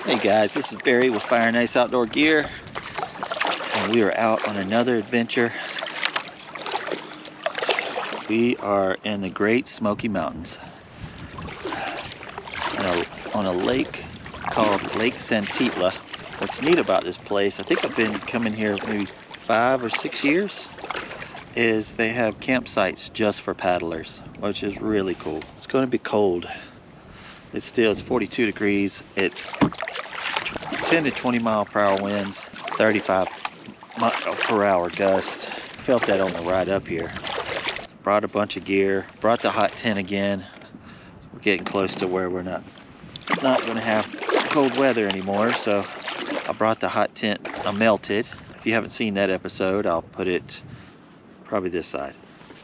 Hey guys, this is Barry with Fire and Ice Outdoor Gear, and we are out on another adventure. We are in the Great Smoky Mountains on a lake called Lake Santitla. What's neat about this place, I think I've been coming here maybe 5 or 6 years, is they have campsites just for paddlers, which is really cool. It's going to be cold. It's 42 degrees. It's 10 to 20 mile per hour winds, 35 mile per hour gust. Felt that on the ride up here. Brought a bunch of gear, brought the hot tent again. We're getting close to where we're not going to have cold weather anymore, so I brought the hot tent melted. If you haven't seen that episode, I'll put it probably this side,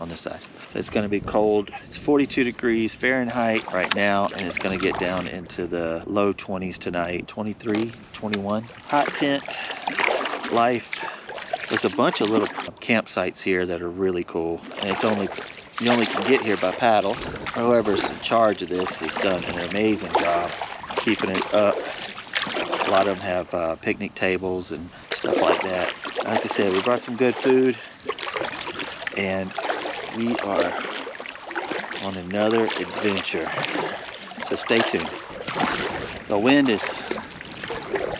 on this side. So it's going to be cold. It's 42 degrees Fahrenheit right now, and it's going to get down into the low 20s tonight, 23, 21. Hot tent life. There's a bunch of little campsites here that are really cool, and you only can get here by paddle. Whoever's in charge of this has done an amazing job keeping it up. A lot of them have picnic tables and stuff like that. Like I said, we brought some good food, and we are on another adventure, so stay tuned. The wind is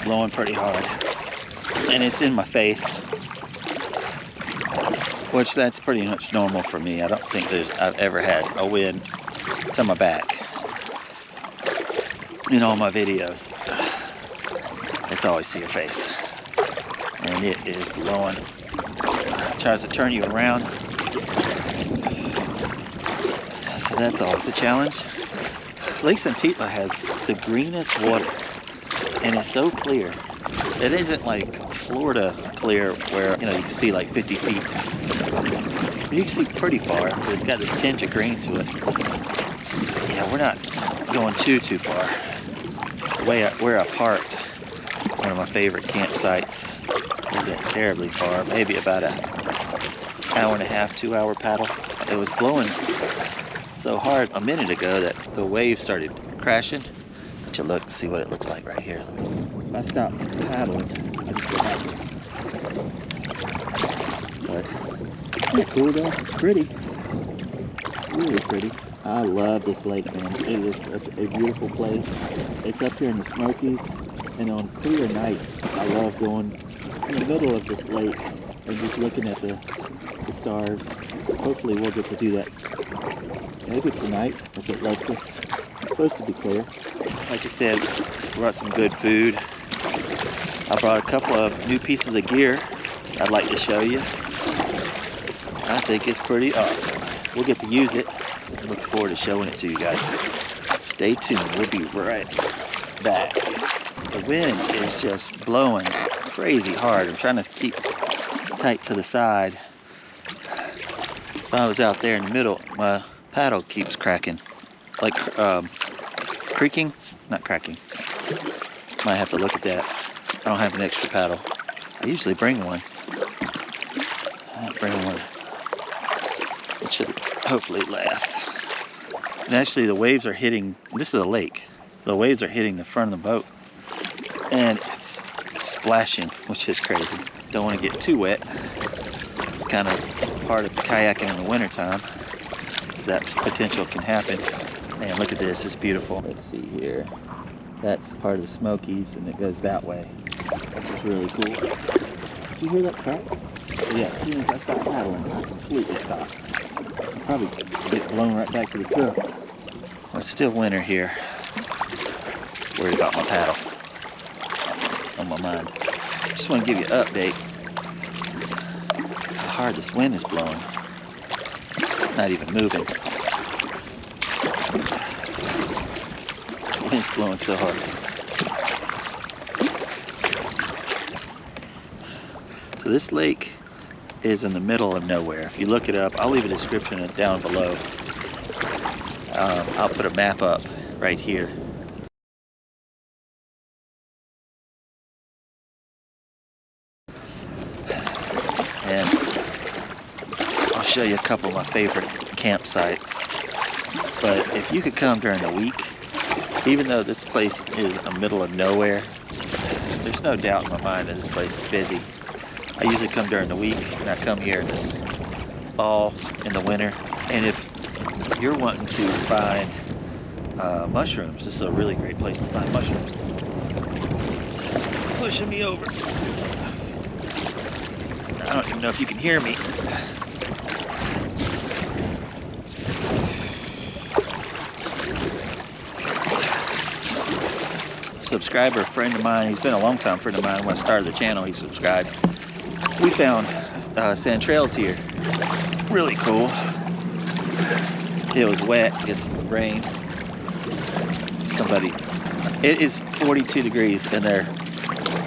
blowing pretty hard, and it's in my face, which that's pretty much normal for me. I don't think I've ever had a wind to my back in all my videos. It's always to your face, and it is blowing. It tries to turn you around, so that's always a challenge. Lake Santitla has the greenest water, and it's so clear. It isn't like Florida clear where you can see like 50 feet. You can see pretty far, but it's got this tinge of green to it. Yeah, we're not going too far. Where I parked, one of my favorite campsites, isn't terribly far, maybe about an hour and a half, 2 hour paddle. It was blowing so hard a minute ago that the waves started crashing. But you look, see what it looks like right here. If I stop paddling, I just go backwards. But isn't it cool though? It's pretty. Really pretty. I love this lake, man. It is such a beautiful place. It's up here in the Smokies, and on clear nights, I love going in the middle of this lake and just looking at the stars. Hopefully we'll get to do that maybe tonight if it lets us. It's supposed to be clear. Like I said, brought some good food. I brought a couple of new pieces of gear I'd like to show you. I think it's pretty awesome. We'll get to use it. I look forward to showing it to you guys. Stay tuned. We'll be right back. The wind is just blowing crazy hard. I'm trying to keep tight to the side. If I was out there in the middle, my paddle keeps cracking. Like creaking, not cracking. Might have to look at that. I don't have an extra paddle. I usually bring one. I don't bring one. It should hopefully last. And actually the waves are hitting, this is a lake. The waves are hitting the front of the boat. And it's splashing, which is crazy. Don't want to get too wet. It's kind of part of kayaking in the wintertime. That potential can happen. Man, look at this, it's beautiful. Let's see here. That's part of the Smokies, and it goes that way. This is really cool. Did you hear that crack? Yeah, as soon as I stopped paddling, I completely stopped. I'll probably get blown right back to the truck. Well, it's still winter here. Worried about my paddle. It's on my mind. Just want to give you an update. How hard this wind is blowing. Not even moving. The wind's blowing so hard. So this lake is in the middle of nowhere. If you look it up, I'll leave a description down below. I'll put a map up right here. And I'll show you a couple of my favorite campsites. But if you could come during the week, Even though this place is in the middle of nowhere, there's no doubt in my mind that this place is busy. I usually come during the week, and I come here in this fall, in the winter. And if you're wanting to find mushrooms, this is a really great place to find mushrooms. It's pushing me over. I don't even know if you can hear me. Subscriber, friend of mine, he's been a long time friend of mine. When I started the channel, he subscribed. We found sand trails here. Really cool. It was wet, I guess from the rain. It is 42 degrees and they're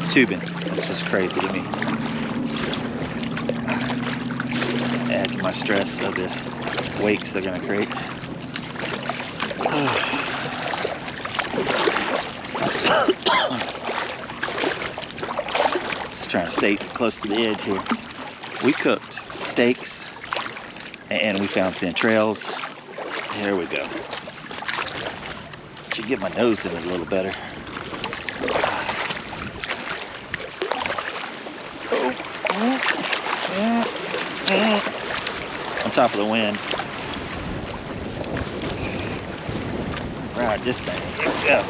tubing, which is crazy to me. Add to my stress of the wakes they're gonna create. Just trying to stay close to the edge here. We cooked steaks and we found sand trails. There we go. Should get my nose in it a little better. On top of the wind. Ride this thing. Here we go.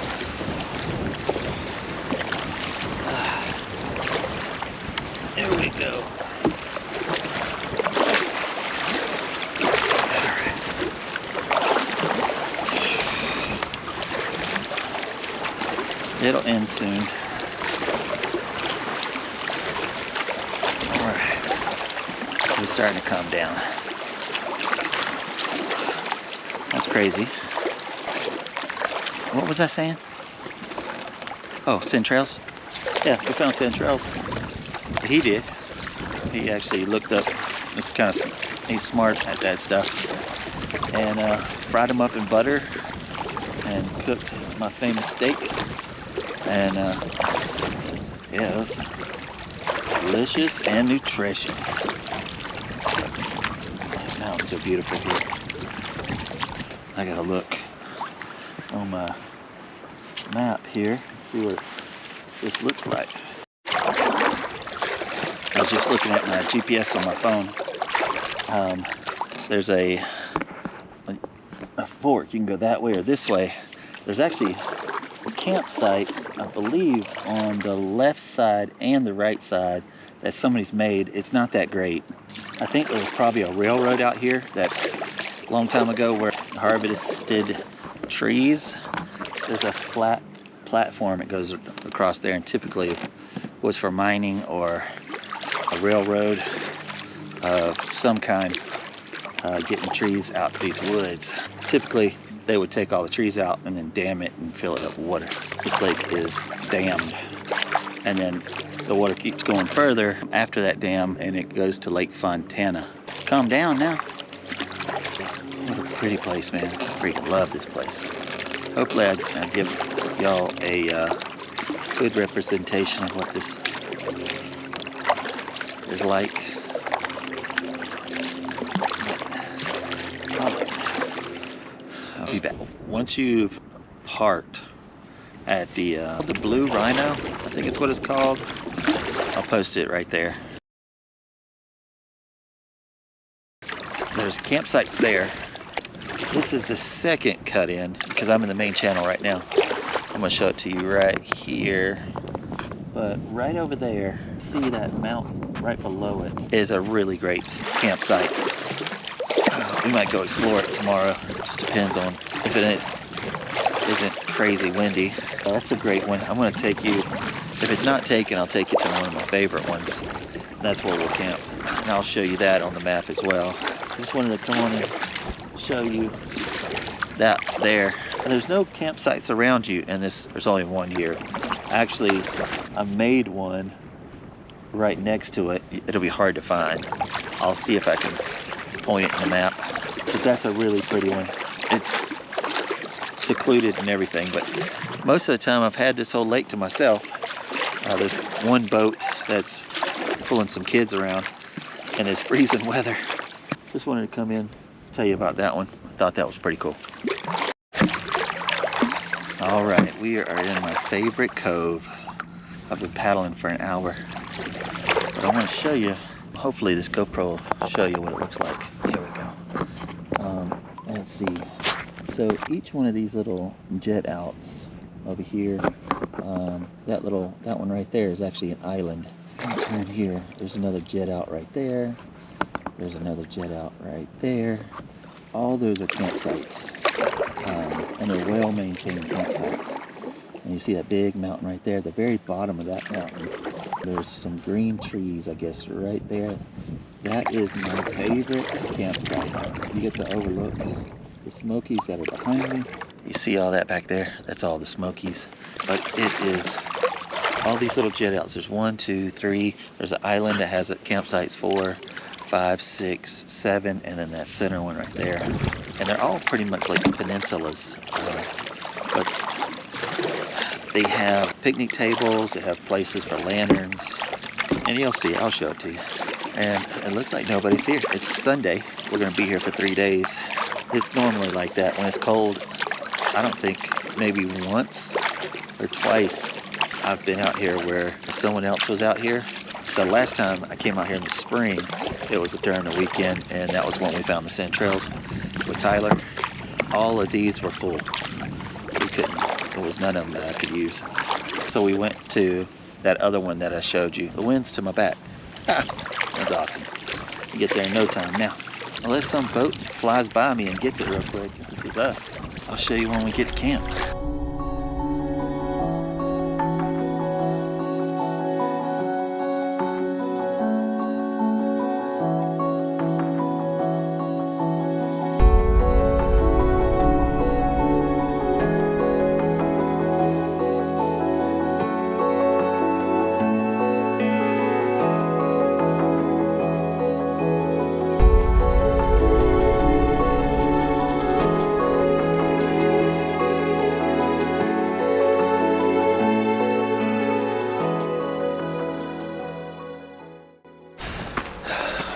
There we go. It'll end soon. Alright. It's starting to calm down. That's crazy. What was I saying? Oh, sand trails? Yeah, we found sand trails. He did. He actually looked up. It's kind of, he's smart at that stuff. And fried them up in butter and cooked my famous steak. And yeah, it was delicious and nutritious. The mountains are beautiful here. I gotta look on my map here, see what this looks like. I was just looking at my GPS on my phone. There's a fork. You can go that way or this way. There's actually a campsite, I believe, on the left side and the right side that somebody's made. It's not that great. I think there was probably a railroad out here that a long time ago where harvested trees. There's a flat platform that goes across there, and typically was for mining or a railroad of some kind, getting trees out of these woods. Typically they would take all the trees out and then dam it and fill it up with water. This lake is dammed, and then the water keeps going further after that dam and it goes to Lake Fontana. Calm down now. What a pretty place, man. I freaking love this place. Hopefully I give y'all a good representation of what this is like. I'll be back. Once you've parked at the Blue Rhino, I think it's what it's called. I'll post it right there. There's campsites there. This is the second cut in because I'm in the main channel right now. I'm gonna show it to you right here. But right over there, see that mountain right below it is a really great campsite. We might go explore it tomorrow. Just depends on if it isn't crazy windy. That's a great one. I'm gonna take you, if it's not taken, I'll take you to one of my favorite ones. That's where we'll camp. And I'll show you that on the map as well. I just wanted to come on and show you that there. And there's no campsites around you, and there's only one here. Actually, I made one right next to it. It'll be hard to find. I'll see if I can point it in the map. But that's a really pretty one. It's secluded and everything, but most of the time I've had this whole lake to myself. There's one boat that's pulling some kids around, and it's freezing weather. Just wanted to come in, tell you about that one. I thought that was pretty cool. All right, we are in my favorite cove. I've been paddling for an hour, but I want to show you. Hopefully this GoPro will show you what it looks like. Here we go. Let's see. So each one of these little jet outs over here, that one right there is actually an island. Turn here. There's another jet out right there. There's another jet out right there. All those are campsites, and they're well-maintained campsites. And you see that big mountain right there, at the very bottom of that mountain. There's some green trees, I guess, right there. That is my favorite campsite. You get to overlook the Smokies that are behind me. You see all that back there? That's all the Smokies. But it is all these little jet outs. There's 1, 2, 3. There's an island that has campsites 4, 5, 6, 7, and then that center one right there. And they're all pretty much like peninsulas. But they have picnic tables, they have places for lanterns, and you'll see, I'll show it to you. And it looks like nobody's here. It's Sunday. We're gonna be here for 3 days. It's normally like that. When it's cold, I don't think maybe once or twice I've been out here where someone else was out here. The last time I came out here in the spring, it was during the weekend, and that was when we found the sand trails with Tyler. All of these were full. We couldn't, there was none of them that I could use. So we went to that other one that I showed you. The wind's to my back. That's awesome. You get there in no time now. Unless some boat flies by me and gets it real quick. This is us. I'll show you when we get to camp.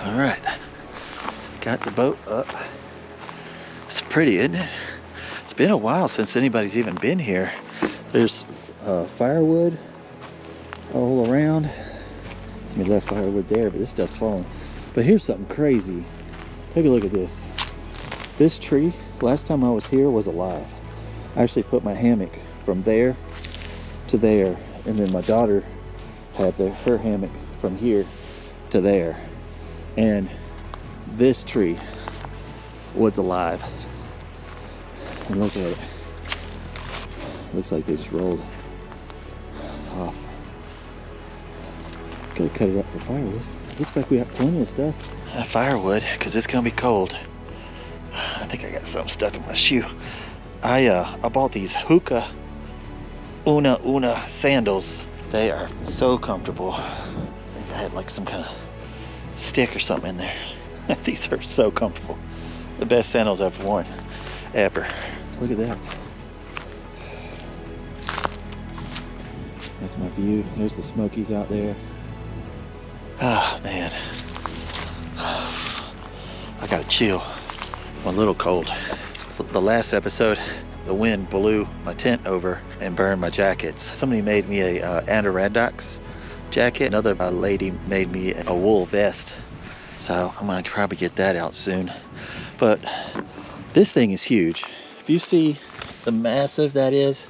All right, got the boat up. It's pretty, isn't it? It's been a while since anybody's even been here. There's firewood all around. Somebody left firewood there, but this stuff's falling. But here's something crazy. Take a look at this. This tree, last time I was here, was alive. I actually put my hammock from there to there, and then my daughter had her hammock from here to there. And this tree was alive. And look at it. Looks like they just rolled off. Gotta cut it up for firewood. Looks like we have plenty of stuff. Firewood, because it's gonna be cold. I think I got something stuck in my shoe. I bought these Hoka Una sandals. They are so comfortable. I think I had like some kind of stick or something in there. These are so comfortable. The best sandals I've worn ever. Look at that. That's my view. There's the Smokies out there. Ah, man. I gotta chill. I'm a little cold. The last episode, the wind blew my tent over and burned my jackets. Somebody made me a Adirondacks jacket. Another lady made me a wool vest. So I'm gonna probably get that out soon. But this thing is huge. If you see the massive that is,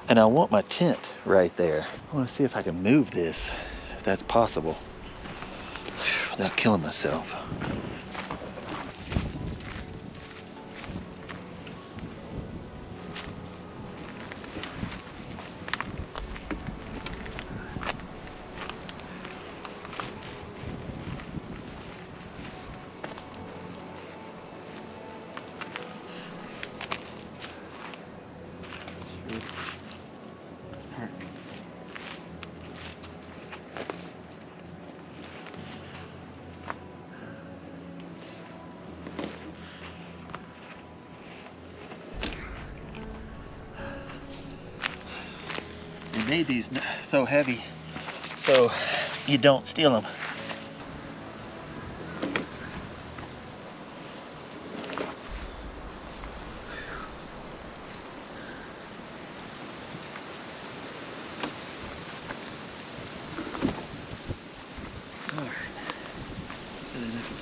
and I want my tent right there. I wanna see if I can move this, if that's possible, without killing myself. They made these so heavy so you don't steal them.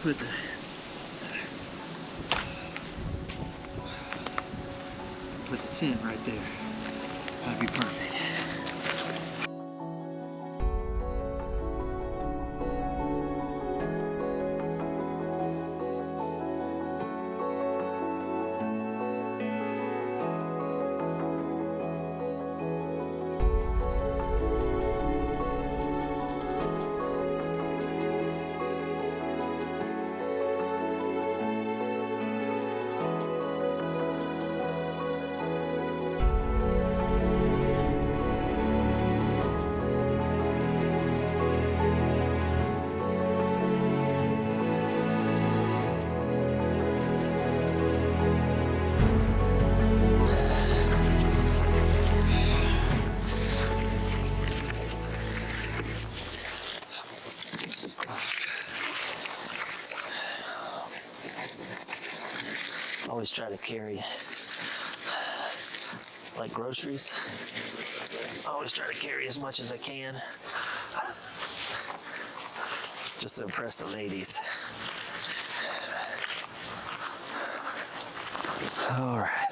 put the tent right there. That'd be perfect. Always try to carry like groceries. Always try to carry as much as I can, just to impress the ladies. All right,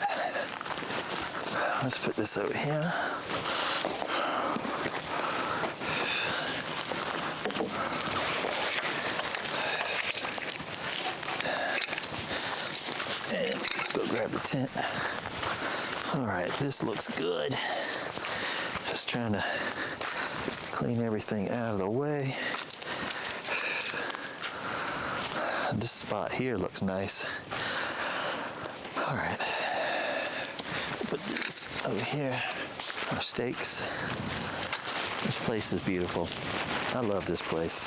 let's put this over here. And let's go grab the tent. All right, this looks good. Just trying to clean everything out of the way. This spot here looks nice. All right, put this over here. Our stakes. This place is beautiful. I love this place.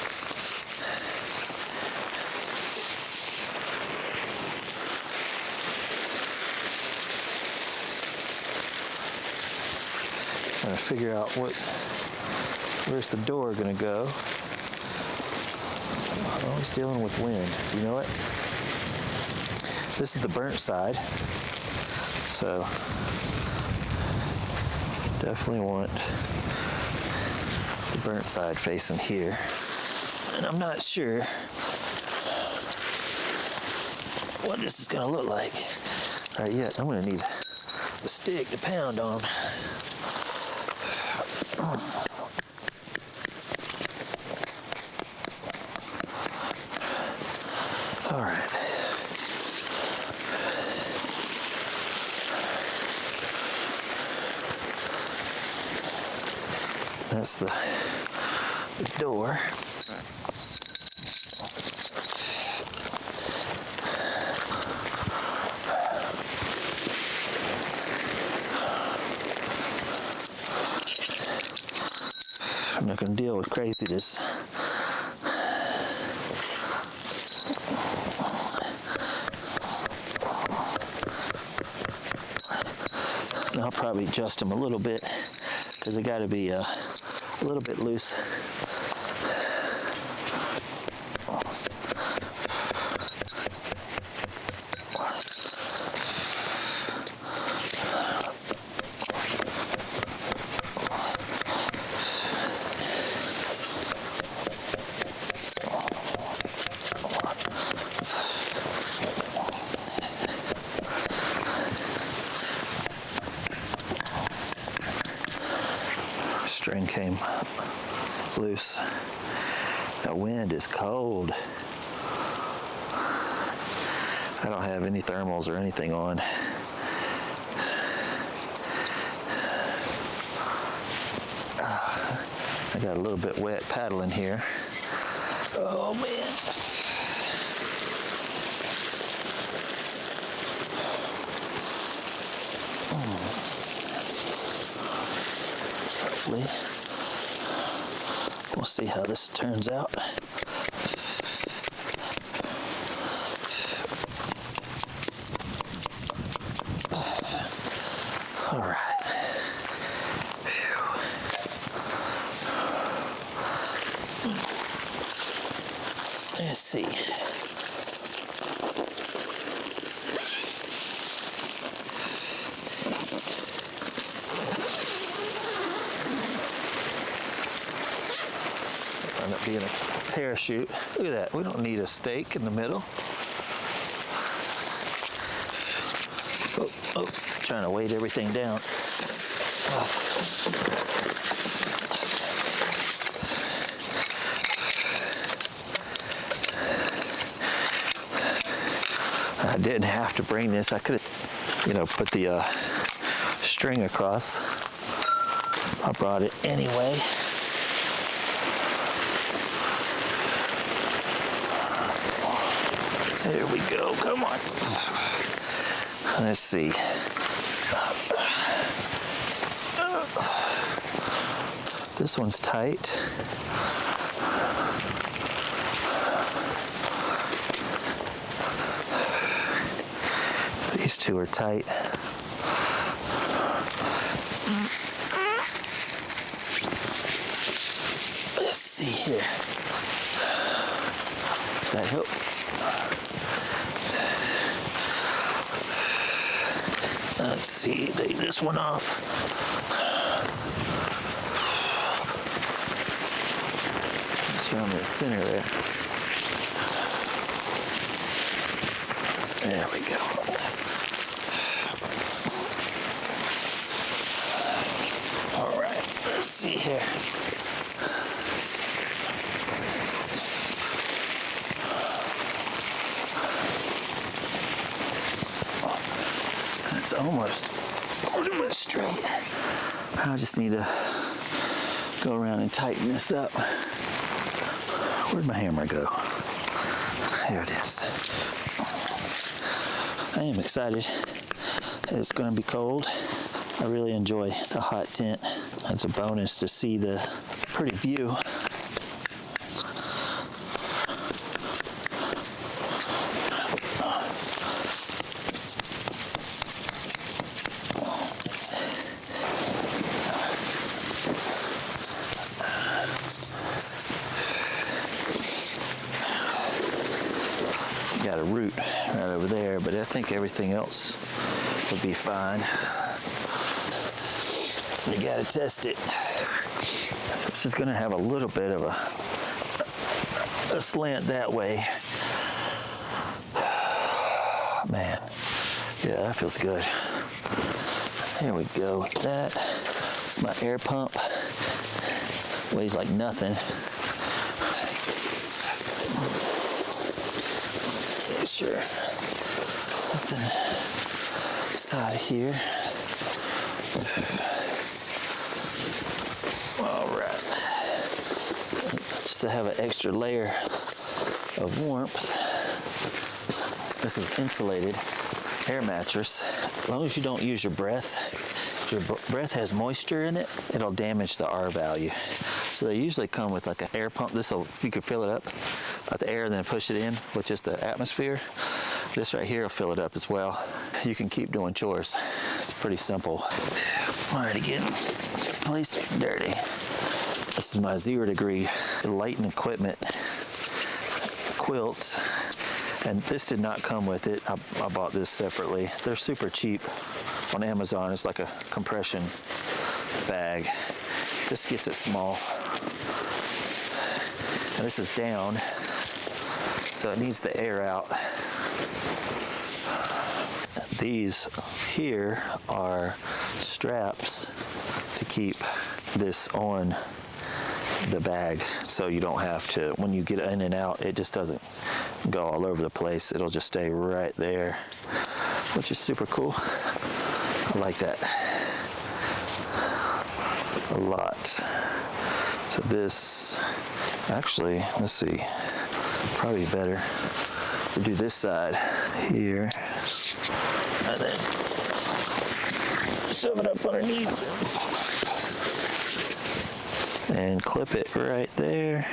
Trying to figure out where's the door gonna go. Always dealing with wind. You know what? This is the burnt side, so definitely want the burnt side facing here. And I'm not sure what this is gonna look like right yet. I'm gonna need a stick to pound on. All right. That's the door. I'm not going to deal with craziness. And I'll probably adjust them a little bit because they got to be a little bit loose. String came loose. That wind is cold. I don't have any thermals or anything on. I got a little bit wet paddling here. Oh man. Hopefully, we'll see how this turns out. All right. Let's see. End up being a parachute. Look at that. We don't need a stake in the middle. Oh, trying to weight everything down. I didn't have to bring this. I could have, put the string across. I brought it anyway. There we go. Come on. Let's see. This one's tight. These two are tight. Let's see here. Does that help? Let's see, take this one off. It's around the center there. There we go. All right, let's see here. It's almost straight. I just need to go around and tighten this up. Where'd my hammer go? There it is. I am excited that it's going to be cold. I really enjoy the hot tent. It's a bonus to see the pretty view. Got a root right over there, but I think everything else would be fine. You gotta test it. It's just gonna have a little bit of a slant that way. Man, yeah, that feels good. There we go with that. It's my air pump. Weighs like nothing. Sure. Nothing inside of here. All right. Just to have an extra layer of warmth. This is Insulated Air Mattress. As long as you don't use your breath, if your breath has moisture in it, it'll damage the R value. So they usually come with like an air pump. This'll, you can fill it up with the air and then push it in with just the atmosphere. This right here will fill it up as well. You can keep doing chores. It's pretty simple. Alright, again, place dirty. This is my 0 degree lighting equipment quilt. And this did not come with it. I bought this separately. They're super cheap on Amazon. It's like a compression bag. This gets it small. And this is down, so it needs the air out. These here are straps to keep this on the bag, so you don't have to, when you get in and out, it just doesn't go all over the place. It'll just stay right there, which is super cool. I like that a lot. So this, actually, let's see, probably better to do this side here, and then shove it up underneath and clip it right there,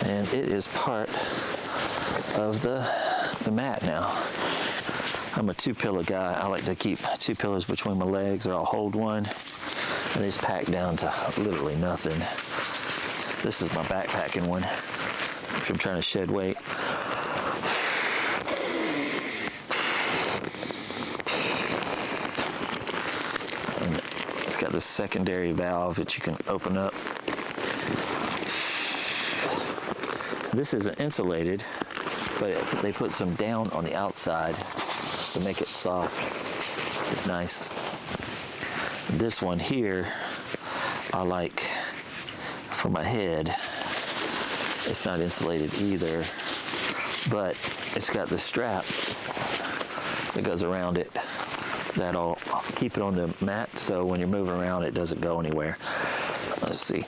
and it is part of the mat now. I'm a 2-pillow guy. I like to keep 2 pillows between my legs, or I'll hold one, and these pack down to literally nothing. This is my backpacking one, if I'm trying to shed weight. And it's got this secondary valve that you can open up. This isn't insulated, but they put some down on the outside to make it soft. It's nice. This one here, I like for my head. It's not insulated either, but it's got the strap that goes around it that'll keep it on the mat, so when you're moving around it doesn't go anywhere. Let's see.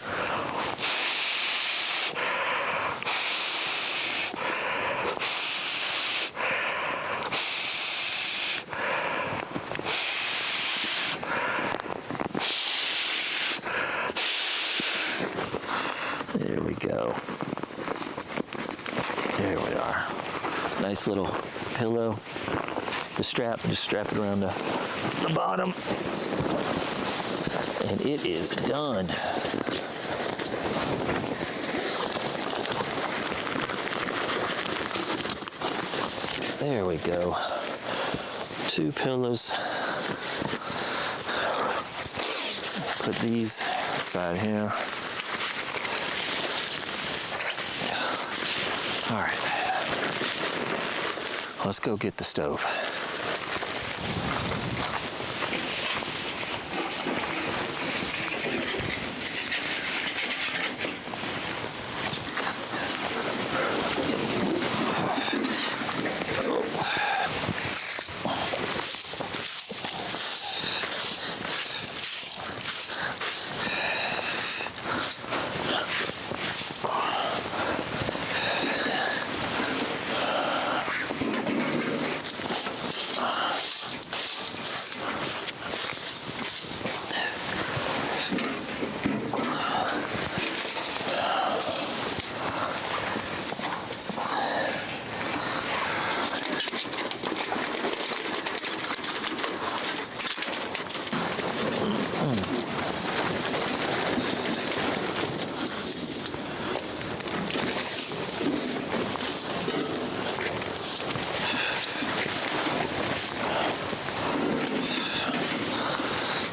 There we go. There we are. Nice little pillow. The strap, just strap it around the bottom. And it is done. There we go. 2 pillows. Put these inside here. All right. Let's go get the stove.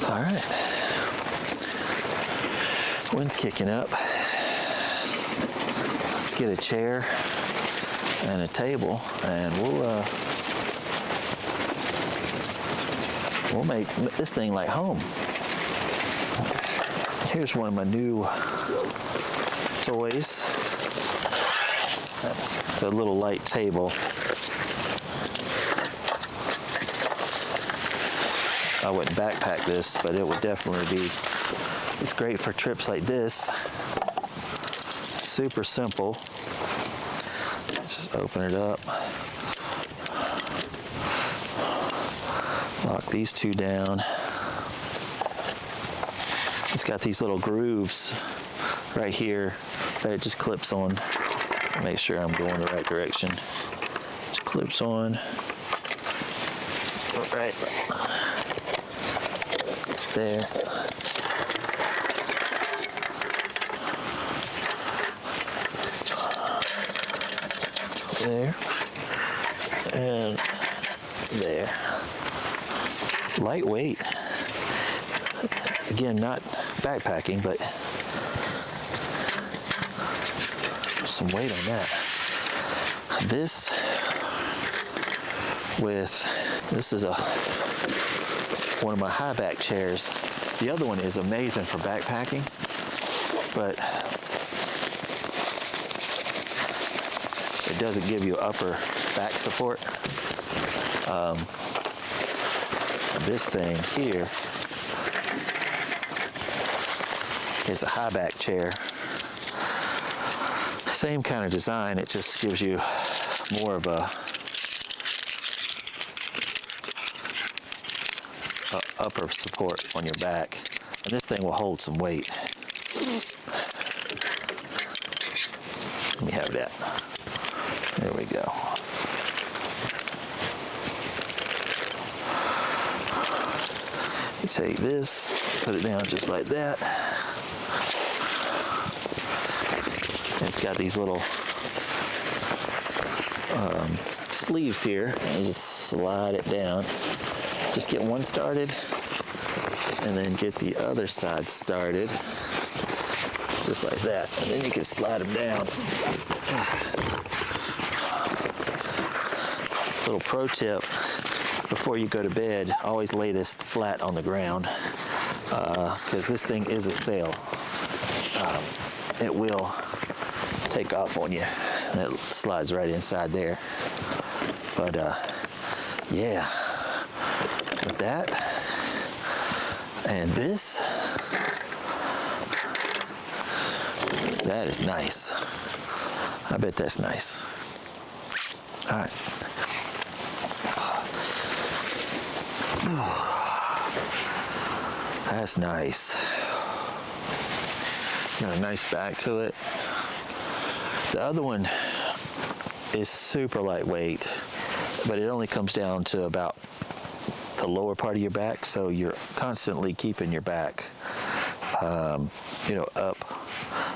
All right, wind's kicking up. Let's get a chair and a table, and we'll make this thing like home. Here's one of my new toys. It's a little light table. I wouldn't backpack this, but it would definitely be, it's great for trips like this. Super simple. Just open it up. Lock these 2 down. It's got these little grooves right here that it just clips on. Make sure I'm going the right direction. Just clips on. Right there. There. And there. Lightweight. Again, not backpacking, but some weight on that. This is one of my high back chairs. The other one is amazing for backpacking, but it doesn't give you upper back support. This thing here is a high back chair. Same kind of design, it just gives you more of a upper support on your back. And this thing will hold some weight. Let me have that. There we go. You take this, put it down just like that. It's got these little sleeves here, and you just slide it down. Just get one started, and then get the other side started, just like that. And then you can slide them down. Little pro tip, before you go to bed, always lay this flat on the ground, because this thing is a sail. It will take off on you, and it slides right inside there. But yeah, with that and this, that is nice. I bet that's nice. All right. That's nice. Got a nice back to it. The other one is super lightweight, but it only comes down to about the lower part of your back, so you're constantly keeping your back, up.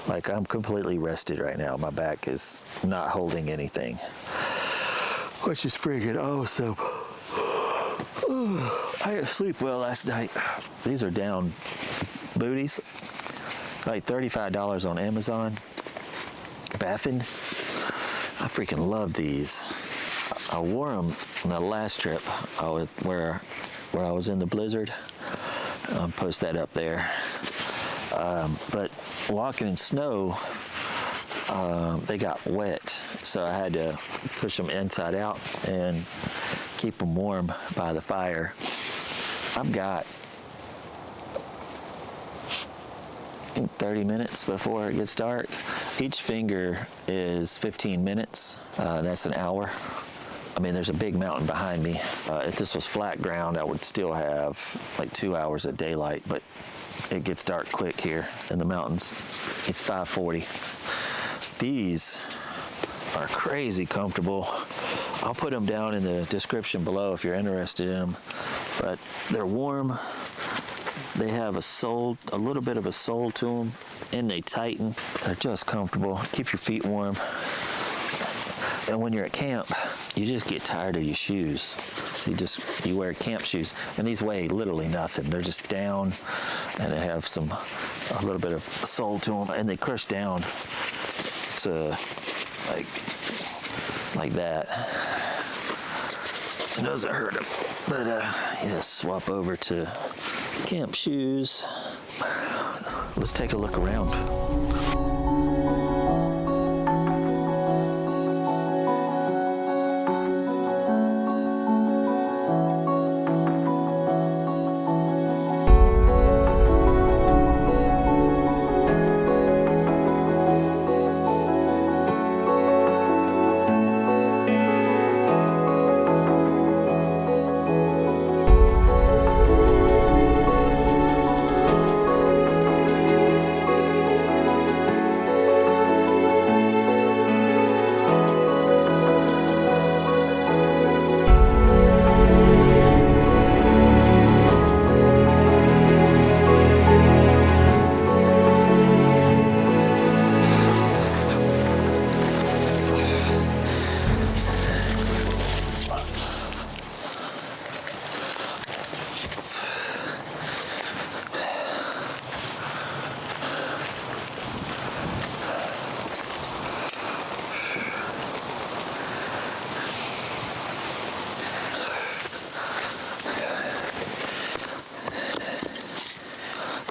Like, I'm completely rested right now. My back is not holding anything, which is freaking awesome. I didn't sleep well last night. These are down Booties, like $35 on Amazon. Baffin. I freaking love these. I wore them on the last trip where I was in the blizzard. I'll post that up there. But walking in snow, they got wet, so I had to push them inside out and keep them warm by the fire. I've got 30 minutes before it gets dark. Each finger is 15 minutes. That's an hour. I mean, there's a big mountain behind me. If this was flat ground, I would still have like 2 hours of daylight, but it gets dark quick here in the mountains. It's 5:40. These are crazy comfortable. I'll put them down in the description below if you're interested in them. But they're warm. They have a little bit of a sole to them, and they tighten. They're just comfortable. Keep your feet warm. And when you're at camp, you just get tired of your shoes. So you wear camp shoes, and these weigh literally nothing. They're just down, and they have a little bit of sole to them, and they crush down to like that. It doesn't hurt them. But swap over to camp shoes. Let's take a look around.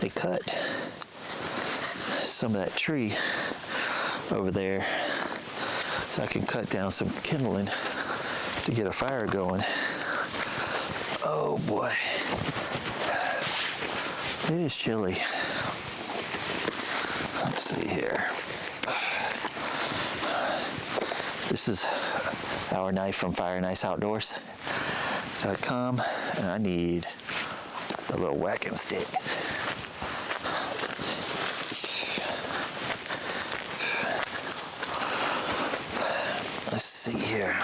They cut some of that tree over there so I can cut down some kindling to get a fire going. Oh boy, it is chilly. Let's see here. This is our knife from FireAndIceOutdoors.com, and I need a little whacking stick. Let's see here.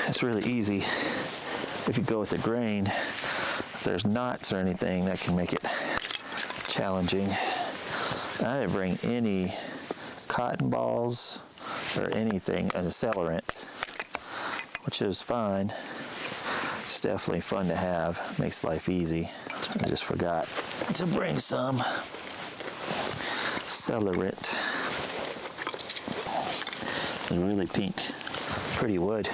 It's really easy if you go with the grain, if there's knots or anything, that can make it challenging. I didn't bring any cotton balls or anything as a accelerant, which is fine. It's definitely fun to have. Makes life easy. I just forgot to bring some accelerant. It's really pink. Pretty wood.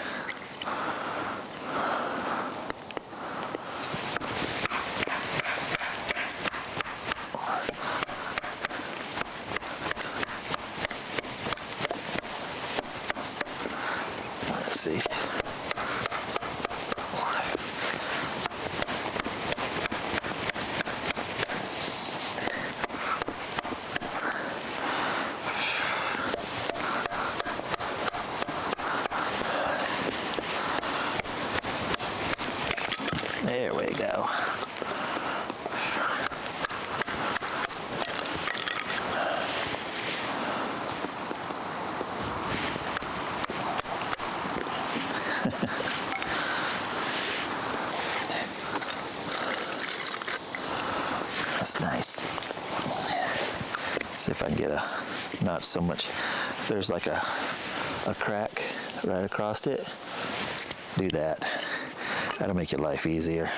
Let's see. There we go. That's nice. See if I can get not so much, if there's like a crack right across it, do that. That'll make your life easier.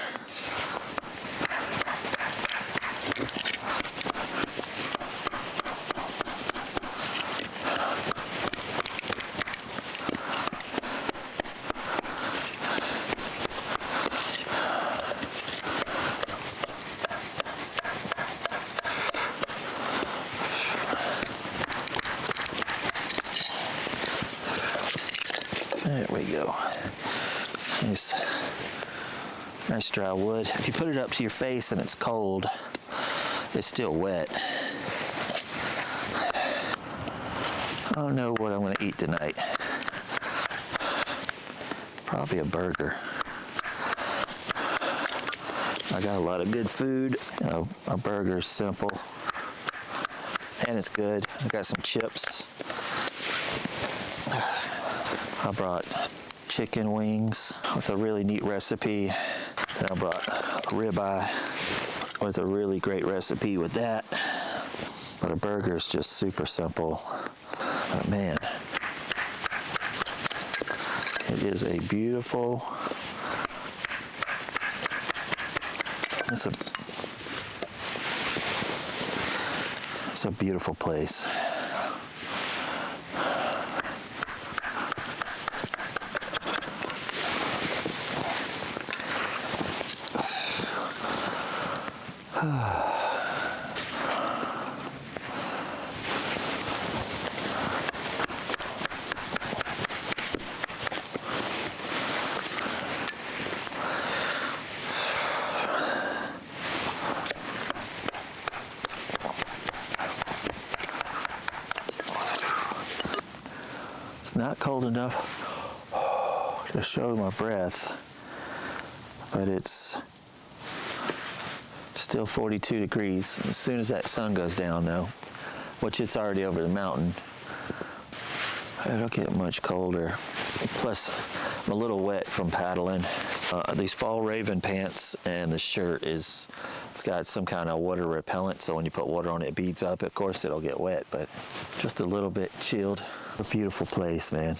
There we go. Nice dry wood. If you put it up to your face and it's cold, it's still wet. I don't know what I'm going to eat tonight. Probably a burger. I got a lot of good food. You know, a burger's simple and it's good. I got some chips. I brought chicken wings with a really neat recipe. And I brought a ribeye with a really great recipe with that. But a burger is just super simple. But man, it is a beautiful, it's a beautiful place. It's not cold enough to show my breath, but it's still 42 degrees. As soon as that sun goes down though, which it's already over the mountain, it'll get much colder. Plus, I'm a little wet from paddling. These fall raven pants and the shirt it's got some kind of water repellent, so when you put water on it, it beads up. Of course it'll get wet, but just a little bit chilled. A beautiful place, man.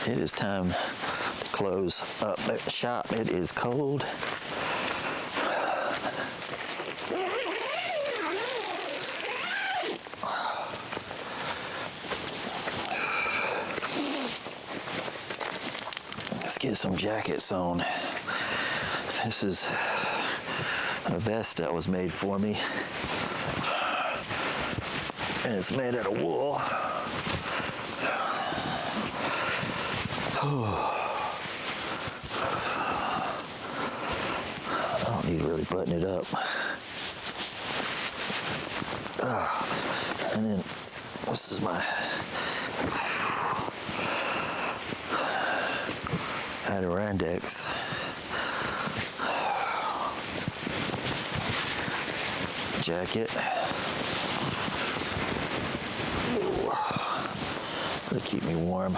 It is time to close up shop. It is cold. Let's get some jackets on. This is a vest that was made for me. And it's made out of wool. I don't need to really button it up. And then this is my Adirondacks. Jacket. It'll keep me warm.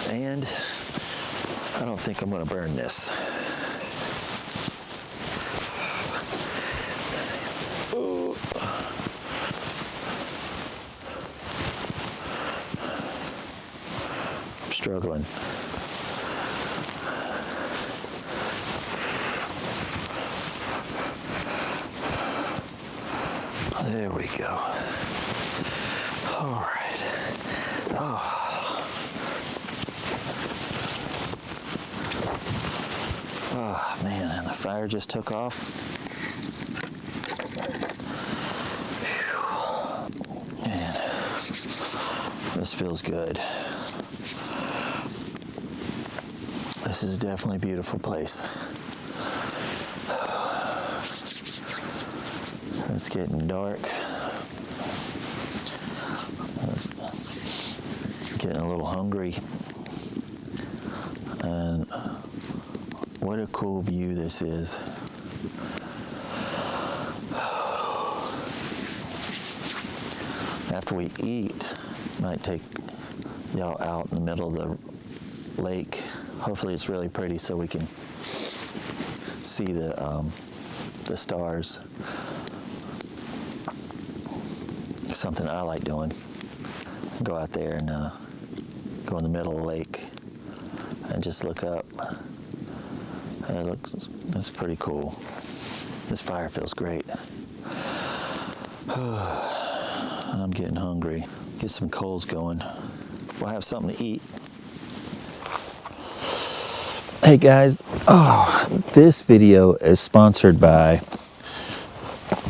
And I don't think I'm going to burn this. Ooh. I'm struggling. There we go. All right. Oh man, and the fire just took off. Whew. Man, this feels good. This is definitely a beautiful place. It's getting dark. Getting a little hungry. And what a cool view this is. After we eat, might take y'all out in the middle of the lake. Hopefully it's really pretty so we can see the stars. Something I like doing. Go out there and go in the middle of the lake and just look up. And it's pretty cool. This fire feels great. I'm getting hungry. Get some coals going. We'll have something to eat. Hey guys, this video is sponsored by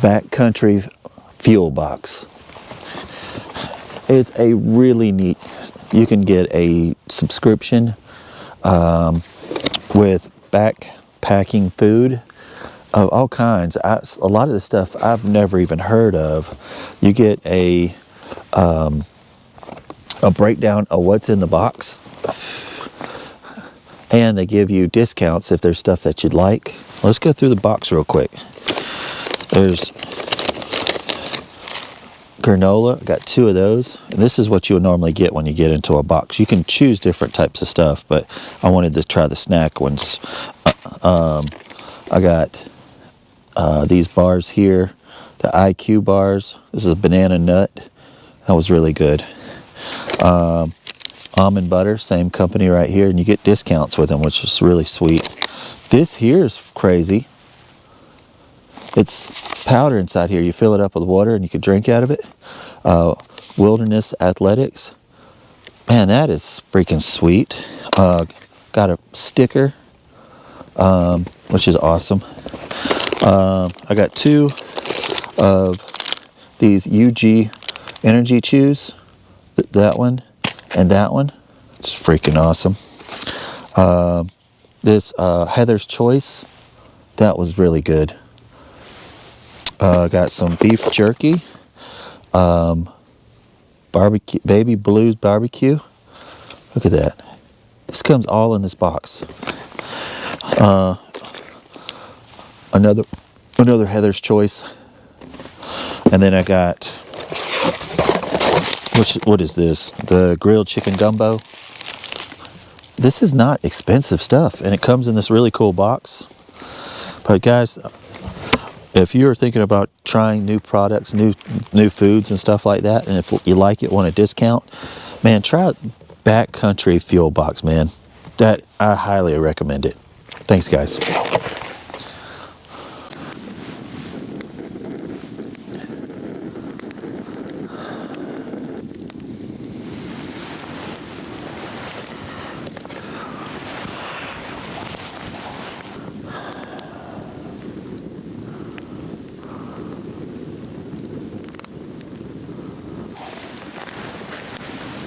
Backcountry Fuel Box. It's a really neat, you can get a subscription with backpacking food of all kinds. A lot of the stuff I've never even heard of. You get a breakdown of what's in the box, and they give you discounts if there's stuff that you'd like. Let's go through the box real quick. There's granola, I got 2 of those. And this is what you would normally get when you get into a box. You can choose different types of stuff, but I wanted to try the snack ones. I got these bars here, the IQ bars. This is a banana nut. That was really good. Almond butter, same company right here, and you get discounts with them, which is really sweet. This here is crazy. It's powder inside here. You fill it up with water and you can drink out of it. Wilderness Athletics. Man, that is freaking sweet. Got a sticker, which is awesome. I got 2 of these UG Energy Chews. That one and that one. It's freaking awesome. This Heather's Choice. That was really good. Got some beef jerky, barbecue, Baby Blues barbecue. Look at that. This comes all in this box. Another Heather's Choice, and then I got what is this? The grilled chicken gumbo. This is not expensive stuff, and it comes in this really cool box. But guys, if you're thinking about trying new products, new foods and stuff like that, and if you like it, want a discount, man, try Backcountry Fuel Box, man. That I highly recommend it. Thanks, guys.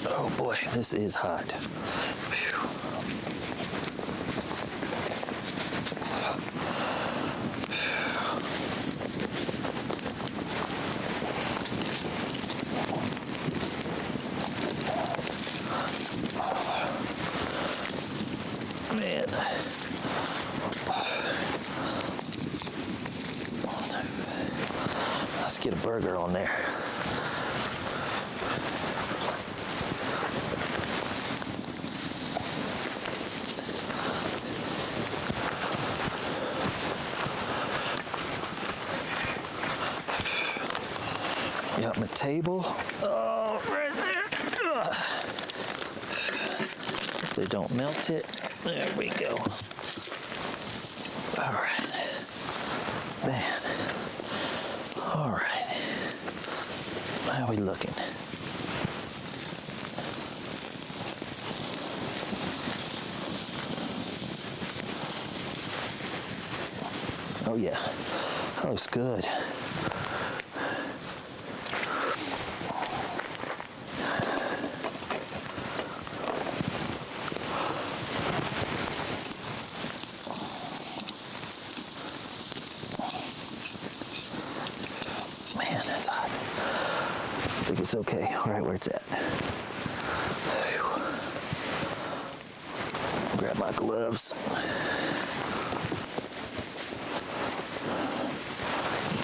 Oh boy, this is hot. Phew. get a burger on there. Got my table. Oh, right there. Ugh. They don't melt it. There we go. All right. Man. All right. How are we looking? Oh yeah, that looks good. Man, that's hot. I think it's okay, right where it's at. Grab my gloves.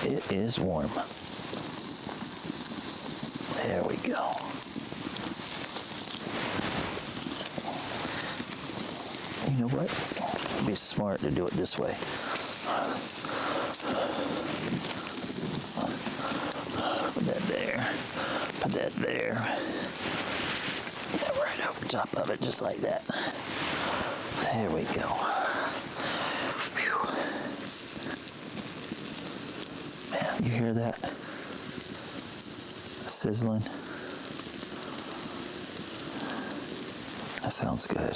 It is warm. There we go. You know what? It'd be smart to do it this way. Put that there. Put that there. Yeah, right over top of it, just like that. There we go. Whew. Man, you hear that? Sizzling. That sounds good.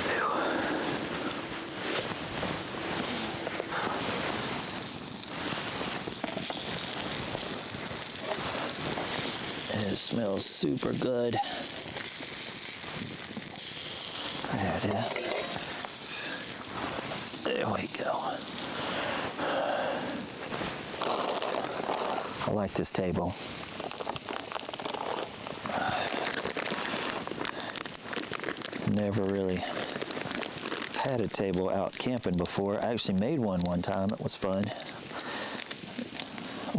Whew. And it smells super good. There it is. There we go. I like this table. Never really had a table out camping before. I actually made one time. It was fun.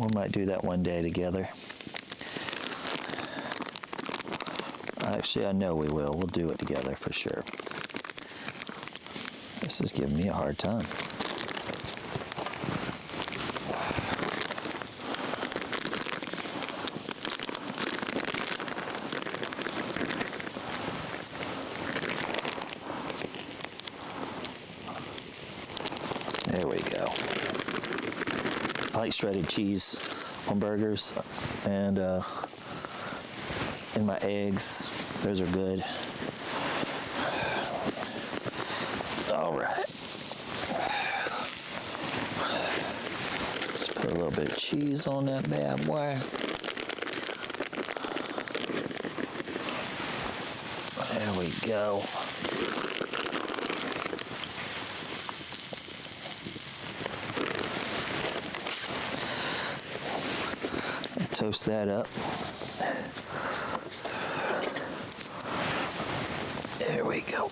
We might do that one day together. Actually, I know we will. We'll do it together for sure. This is giving me a hard time. There we go. I like shredded cheese on burgers and in my eggs. Those are good. All right. Let's put a little bit of cheese on that bad boy. There we go. Toast that up. There we go.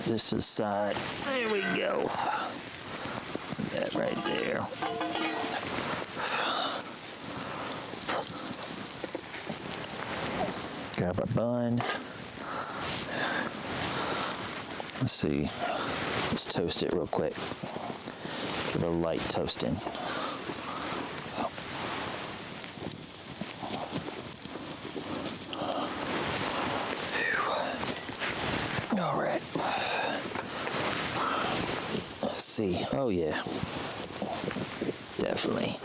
This to the side. There we go. Put that right there. Grab a bun. Let's see. Let's toast it real quick. Give it a light toasting. All right. See. Oh yeah, definitely.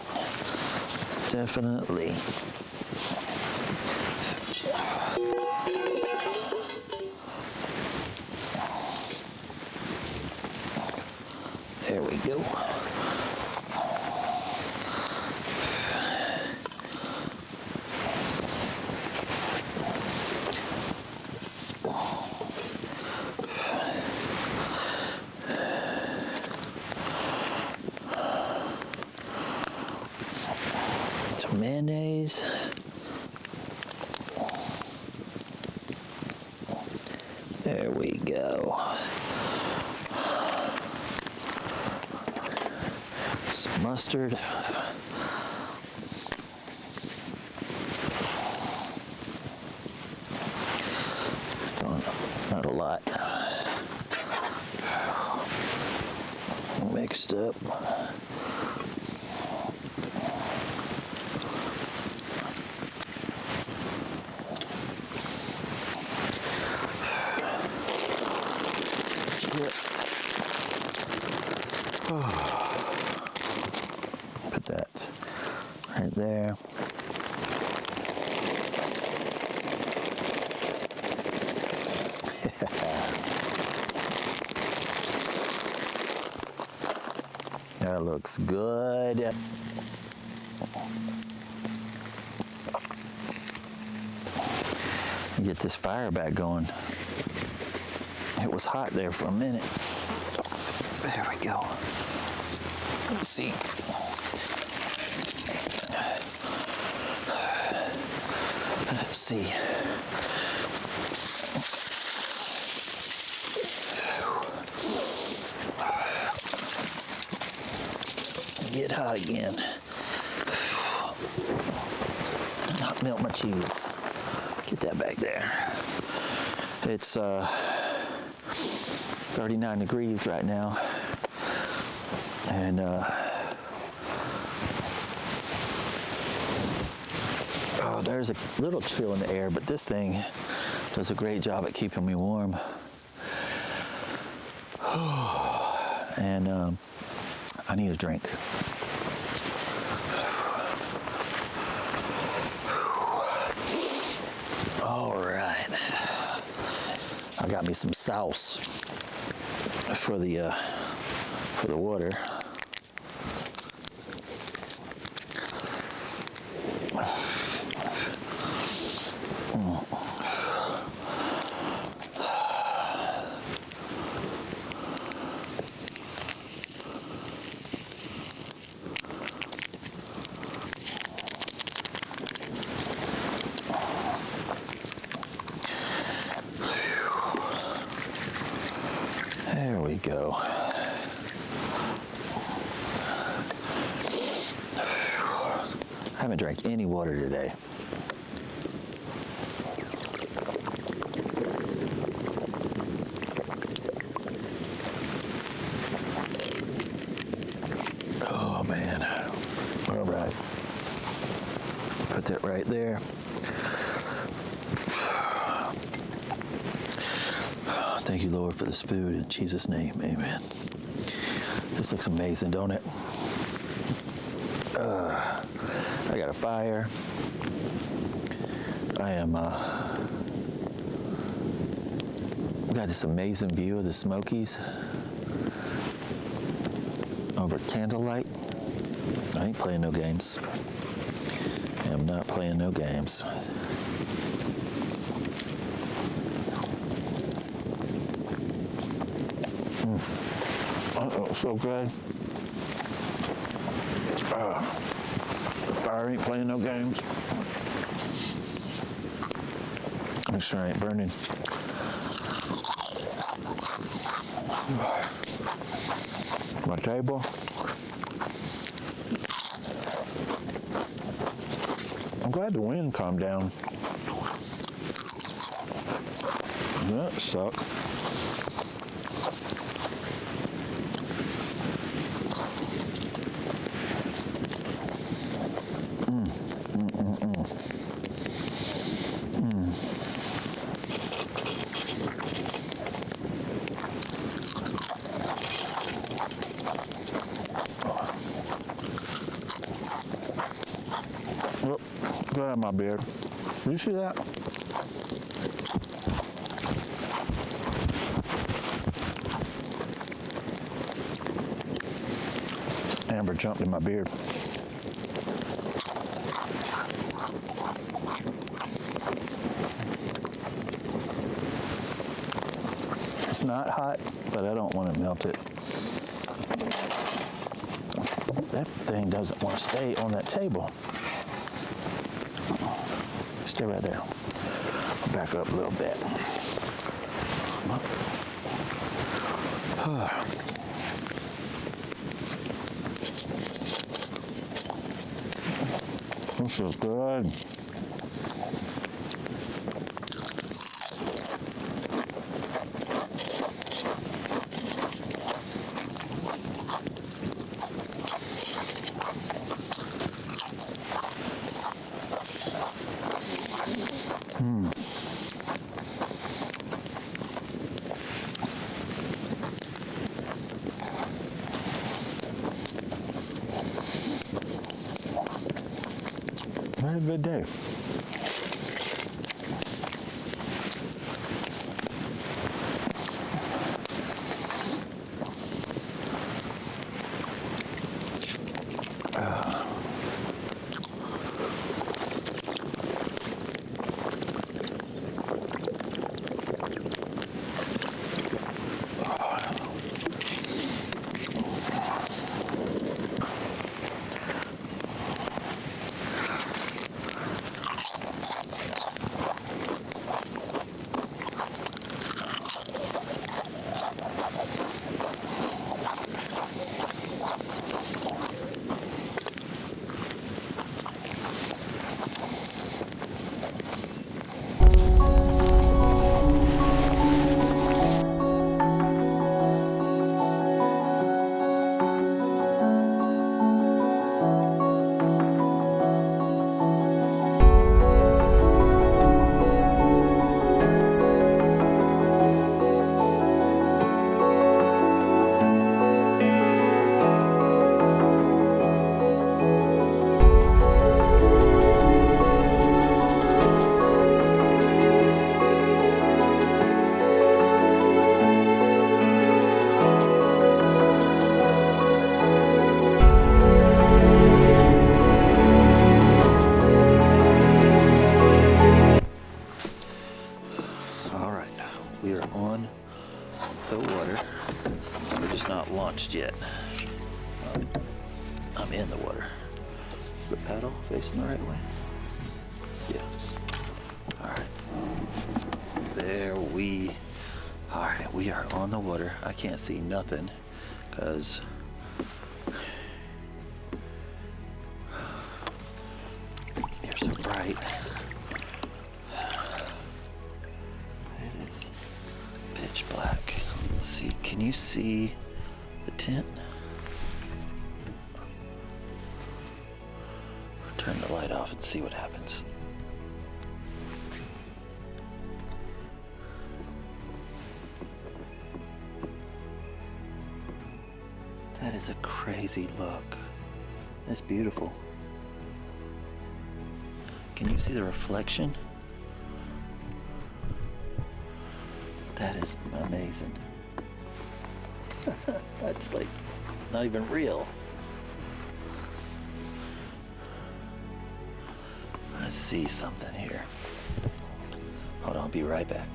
There we go. Some mustard. Not a lot. Mixed up. Put that right there. That looks good. Get this fire back going. It was hot there for a minute. There we go. Let's see. Let's see. Get hot again. Not melt my cheese. Get that back there. It's 39 degrees right now. And oh, there's a little chill in the air, but this thing does a great job at keeping me warm. And I need a drink. All right. I got me some sauce for the water. There we go. I haven't drank any water today. Oh man. All right. Put that right there. Thank you, Lord, for this food. In Jesus' name, amen. This looks amazing, don't it? I got a fire. I am, got this amazing view of the Smokies over candlelight. I ain't playing no games. I am not playing no games. Oh, so good. The fire ain't playing no games. Make sure I ain't burning. My table. I'm glad the wind calmed down. That sucked. Go ahead, my beard. Did you see that? Amber jumped in my beard. It's not hot, but I don't want to melt it. That thing doesn't want to stay on that table. Stay right there. I'll back up a little bit. This is good. Had a good day. We are on the water. We're just not launched yet. I'm in the water. The paddle facing the right way? Yeah. Alright. Alright, we are on the water. I can't see nothing because you're so bright. Pitch black. Let's see, can you see the tent? Turn the light off and see what happens. That is a crazy look. That's beautiful. Can you see the reflection? That is amazing. That's like not even real. I see something here. Hold on, I'll be right back.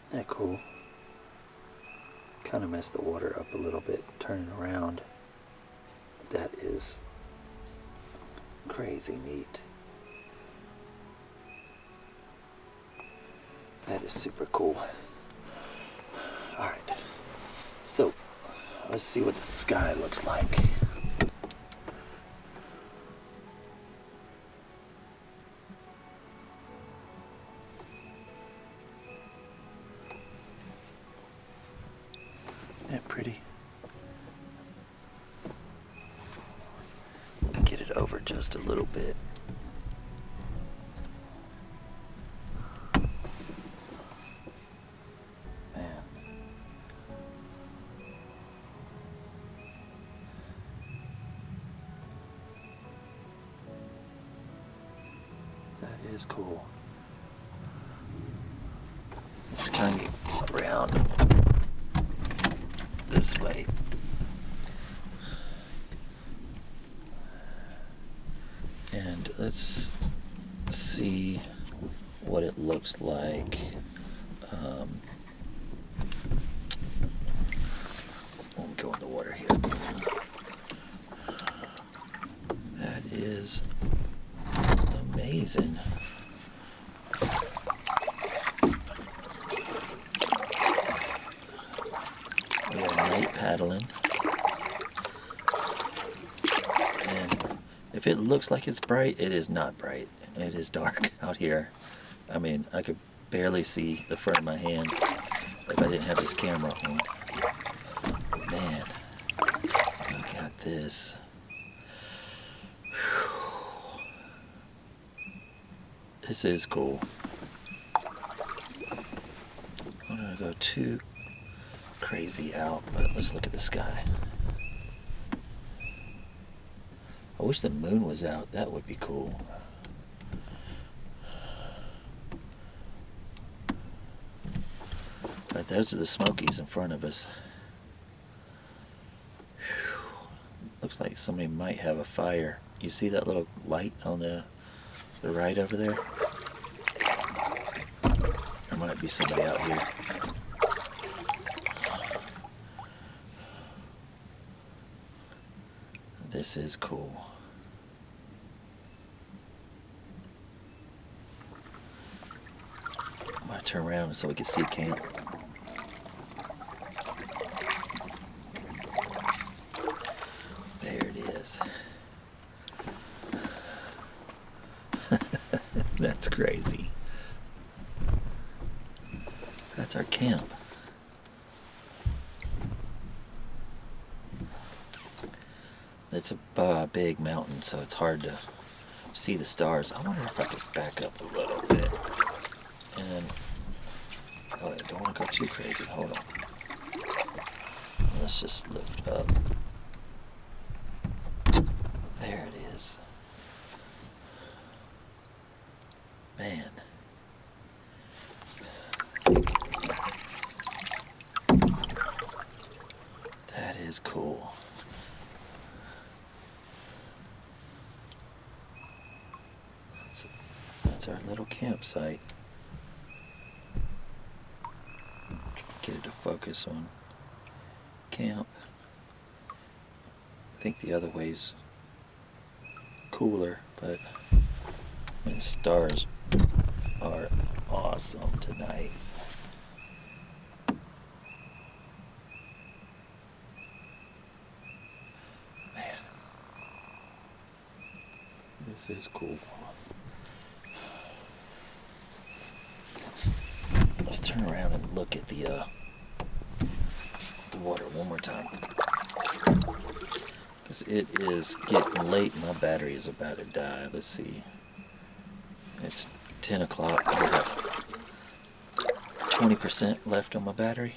Isn't that cool? Kind of messed the water up a little bit, turning around. That is crazy neat. That is super cool. Alright, so let's see what the sky looks like. Isn't that pretty? Get it over just a little bit. Man. That is cool. Just turn you around this way. And let's see what it looks like. I'm going paddling. And if it looks like it's bright, it is not bright. It is dark out here. I mean, I could barely see the front of my hand if I didn't have this camera on. Man, look at this. Whew. This is cool. I'm not gonna go too crazy out, but let's look at the sky. I wish the moon was out. That would be cool. But those are the Smokies in front of us. Whew. Looks like somebody might have a fire. You see that little light on the right over there? There might be somebody out here. This is cool. I'm gonna turn around so we can see camp. There it is. That's crazy. That's our camp. It's a big mountain, so it's hard to see the stars. I wonder if I could back up a little bit. And oh, I don't want to go too crazy. Hold on. Let's just lift up. There it is. Man. That is cool. That's our little campsite. Get it to focus on camp. I think the other way's cooler, but the stars are awesome tonight. Man, this is cool. Let's turn around and look at the water one more time. 'Cause it is getting late and my battery is about to die. Let's see. It's 10 o'clock. I have 20% left on my battery.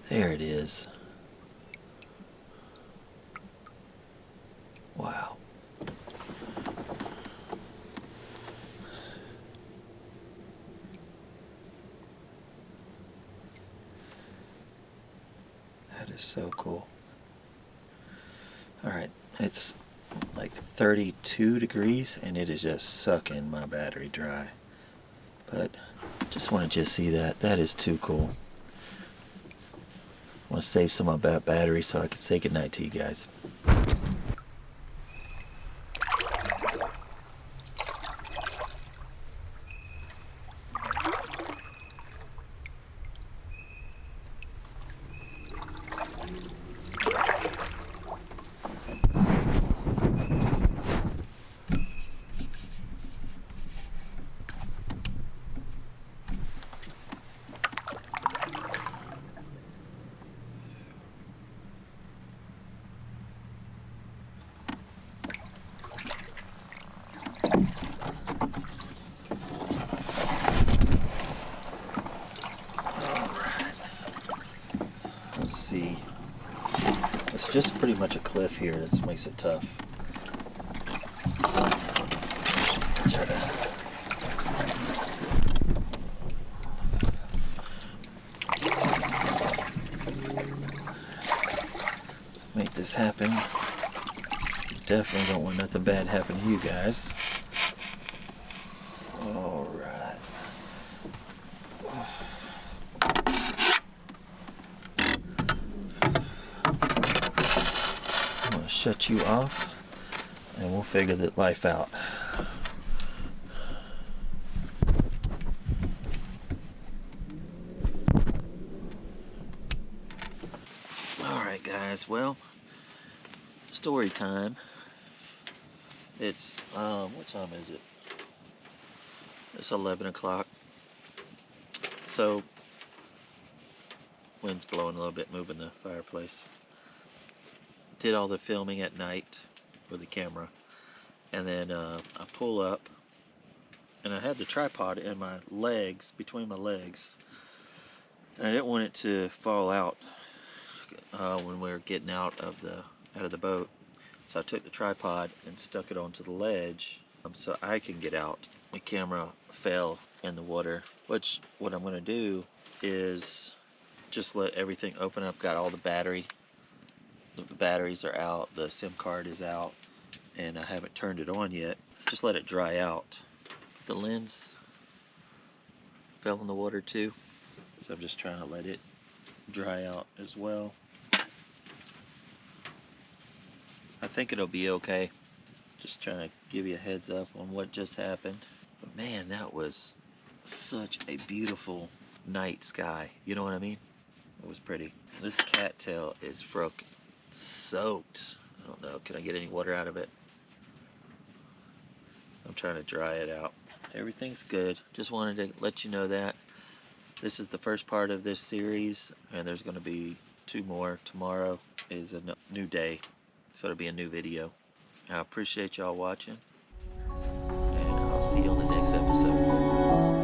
There it is. Wow. That is so cool. Alright, it's like 32 degrees and it is just sucking my battery dry. But just want to see that. That is too cool. I want to save some of my battery so I can say goodnight to you guys. See, it's just pretty much a cliff here. That makes it tough. Try to make this happen. Definitely don't want nothing bad happen to you guys. All right. Shut you off and we'll figure that life out. guys. Well, story time. It's what time is it? It's 11 o'clock. So wind's blowing a little bit, moving the fireplace. Did all the filming at night with the camera, and then I pull up, and I had the tripod in my legs, between my legs, and I didn't want it to fall out when we were getting out of the boat. So I took the tripod and stuck it onto the ledge so I can get out. My camera fell in the water, which what I'm going to do is just let everything open up. Got all the batteries are out, the SIM card is out, and I haven't turned it on yet. Just let it dry out. The lens fell in the water too, so I'm just trying to let it dry out as well. I think it'll be okay. Just trying to give you a heads up on what just happened. But man, that was such a beautiful night sky. You know what I mean? It was pretty. This cattail is soaked. I don't know, can I get any water out of it? I'm trying to dry it out. Everything's good. Just wanted to let you know that. This is the first part of this series, and there's going to be 2 more. Tomorrow is a new day, so it'll be a new video. I appreciate y'all watching, and I'll see you on the next episode.